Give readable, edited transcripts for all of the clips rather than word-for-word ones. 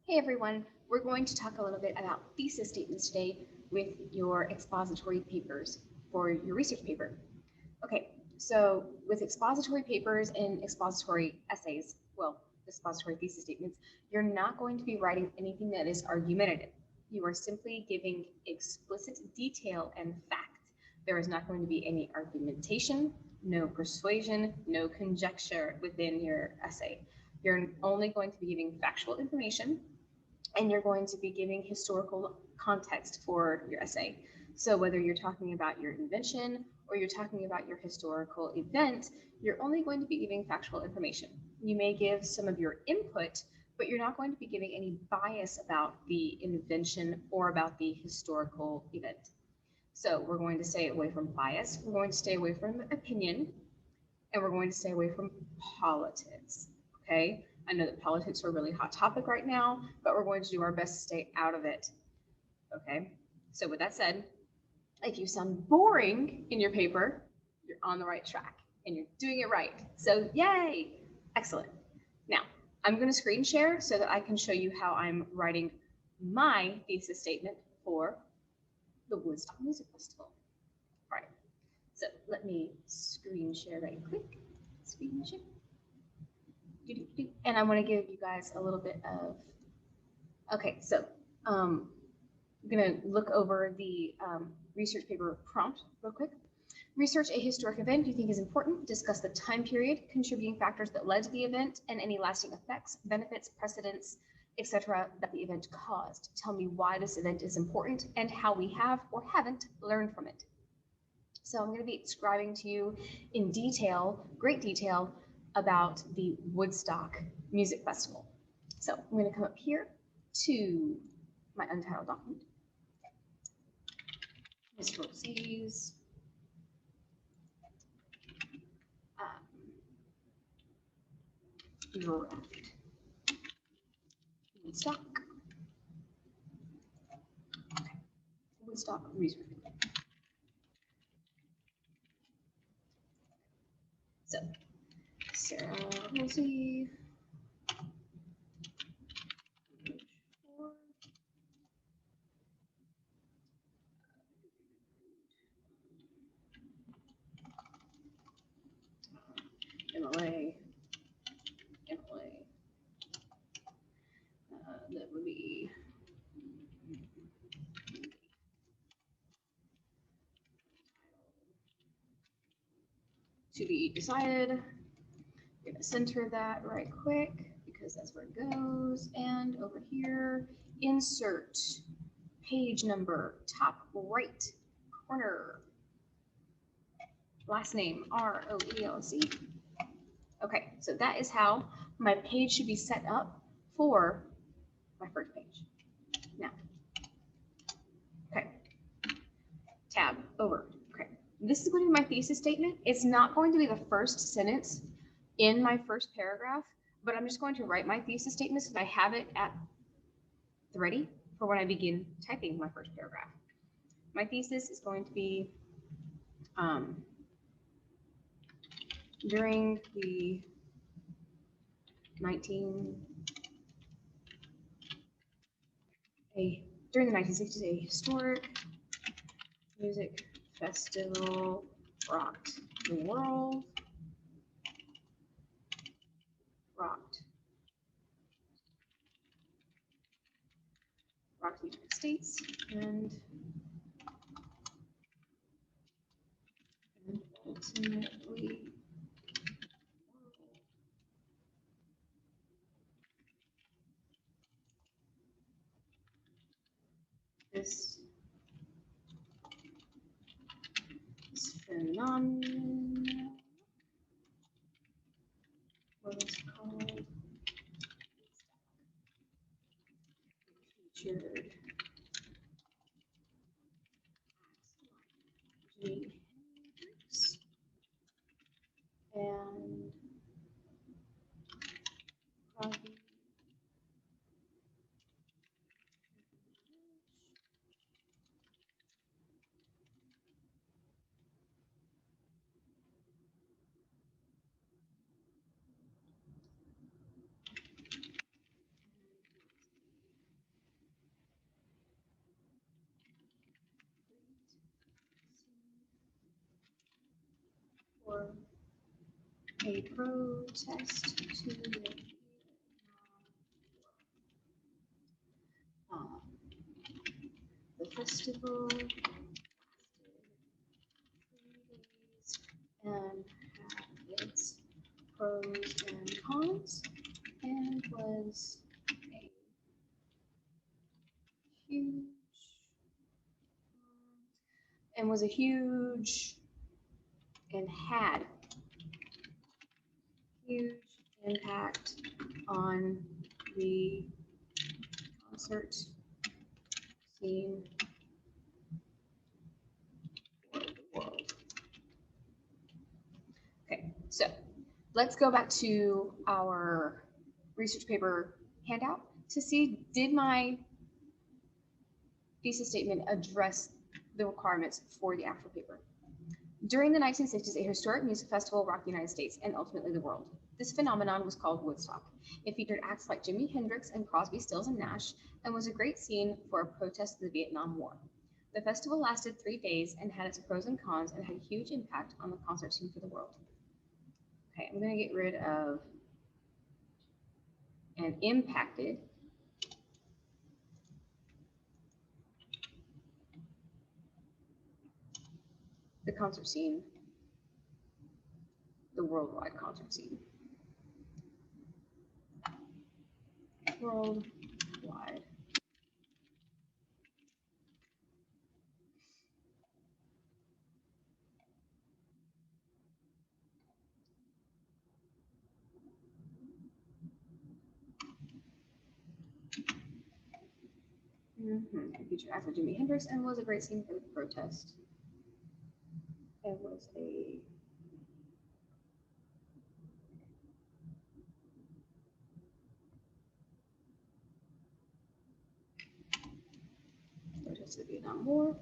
Hey everyone, we're going to talk a little bit about thesis statements today with your expository papers for your research paper. Okay, so with expository papers and expository essays, well, expository thesis statements, you're not going to be writing anything that is argumentative. You are simply giving explicit detail and fact. There is not going to be any argumentation, no persuasion, no conjecture within your essay. You're only going to be giving factual information, and you're going to be giving historical context for your essay. So whether you're talking about your invention or you're talking about your historical event, you're only going to be giving factual information. You may give some of your input, but you're not going to be giving any bias about the invention or about the historical event. So we're going to stay away from bias, we're going to stay away from opinion, and we're going to stay away from politics, okay? I know that politics are a really hot topic right now, but we're going to do our best to stay out of it, okay? So with that said, if you sound boring in your paper, you're on the right track and you're doing it right. So yay, excellent. Now, I'm gonna screen share so that I can show you how I'm writing my thesis statement for the Woodstock Music Festival. All right, so let me screen share right quick. Screen share. And I want to give you guys a little bit of, okay, so I'm going to look over the research paper prompt real quick. Research a historic event you think is important. Discuss the time period, contributing factors that led to the event, and any lasting effects, benefits, precedents, etc. that the event caused. Tell me why this event is important and how we have or haven't learned from it. So I'm going to be describing to you in detail, great detail, about the Woodstock Music Festival. So I'm going to come up here to my untitled document. Historical Seas. Draft. Woodstock. Okay. Woodstock Research. So, Sarah Halsey. MLA. That would be to be decided. I'm going to center that right quick because that's where it goes. And over here, insert page number, top right corner. Last name, R-O-E-L-C. Okay, so that is how my page should be set up for my first page. Now, okay, tab over. Okay, this is going to be my thesis statement. It's not going to be the first sentence in my first paragraph, but I'm just going to write my thesis statement so that I have it at the ready for when I begin typing my first paragraph. My thesis is going to be during the 1960s, a historic music festival rocked the world, rocked the United States, and ultimately this phenomenon was called featured Jimi Hendrix and Robbie. a protest to the the festival lasted 3 days and had its pros and cons and was a huge and had huge impact on the concert scene for the world. Okay, so let's go back to our research paper handout to see, did my thesis statement address the requirements for the actual paper? During the 1960s, a historic music festival rocked the United States and ultimately the world. This phenomenon was called Woodstock. It featured acts like Jimi Hendrix and Crosby, Stills, and Nash, and was a great scene for a protest of the Vietnam War. The festival lasted 3 days and had its pros and cons and had a huge impact on the concert scene for the world. Okay, I'm going to get rid of and impacted. The concert scene, the worldwide concert scene. Worldwide. It featured acts like Jimi Hendrix and was a great scene for the protest. It was a protest of the Vietnam War.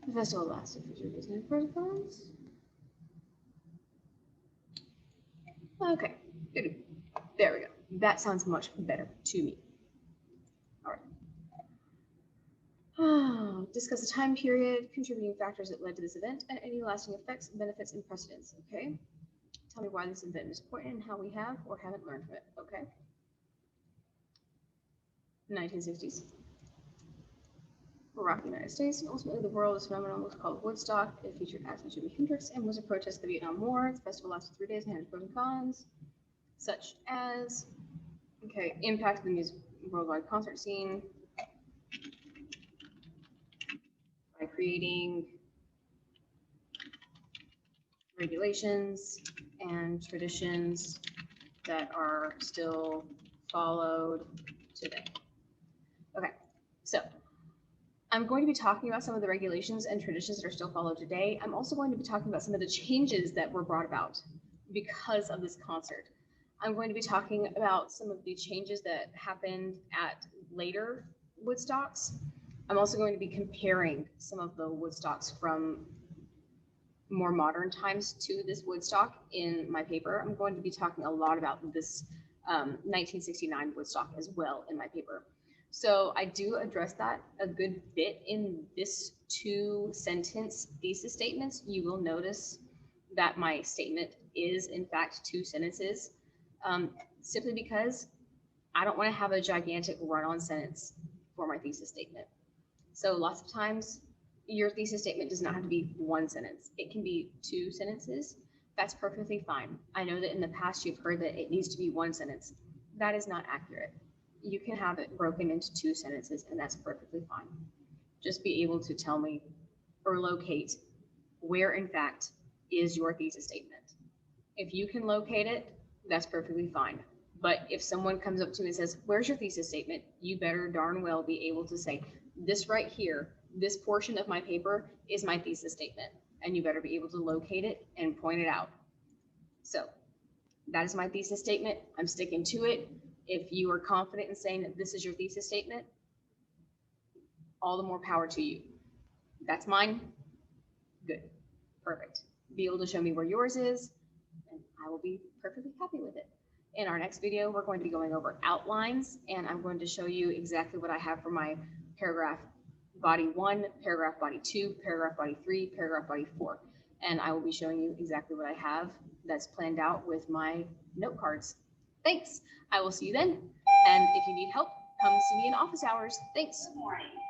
The festival lasted for 3 days and had pros and cons. Okay, there we go. That sounds much better to me. All right. Discuss the time period, contributing factors that led to this event, and any lasting effects, benefits, and precedents. Okay. Tell me why this event is important and how we have or haven't learned from it. Okay. 1960s. Rock the United States and ultimately the world. This phenomenon was called Woodstock. It featured acts like Jimi Hendrix and was a protest of the Vietnam War. The festival lasted 3 days and had pros and cons, such as, okay, impact of the music worldwide concert scene by creating regulations and traditions that are still followed today. Okay, so I'm going to be talking about some of the regulations and traditions that are still followed today. I'm also going to be talking about some of the changes that were brought about because of this concert. I'm going to be talking about some of the changes that happened at later Woodstocks. I'm also going to be comparing some of the Woodstocks from more modern times to this Woodstock in my paper. I'm going to be talking a lot about this 1969 Woodstock as well in my paper. So I do address that a good bit in this 2-sentence thesis statements. You will notice that my statement is in fact 2 sentences, simply because I don't want to have a gigantic run-on sentence for my thesis statement. So lots of times your thesis statement does not have to be 1 sentence. It can be 2 sentences. That's perfectly fine. I know that in the past you've heard that it needs to be 1 sentence. That is not accurate. You can have it broken into 2 sentences and that's perfectly fine. Just be able to tell me or locate where in fact is your thesis statement. If you can locate it, that's perfectly fine. But if someone comes up to me and says, where's your thesis statement? You better darn well be able to say, this right here, this portion of my paper is my thesis statement. And you better be able to locate it and point it out. So that is my thesis statement. I'm sticking to it. If you are confident in saying that this is your thesis statement, all the more power to you. That's mine. Good. Perfect. Be able to show me where yours is, and I will be perfectly happy with it. In our next video, we're going to be going over outlines, and I'm going to show you exactly what I have for my paragraph body 1, paragraph body 2, paragraph body 3, paragraph body 4. and I will be showing you exactly what I have that's planned out with my note cards. Thanks. I will see you then. And if you need help, come see me in office hours. Thanks. Good morning.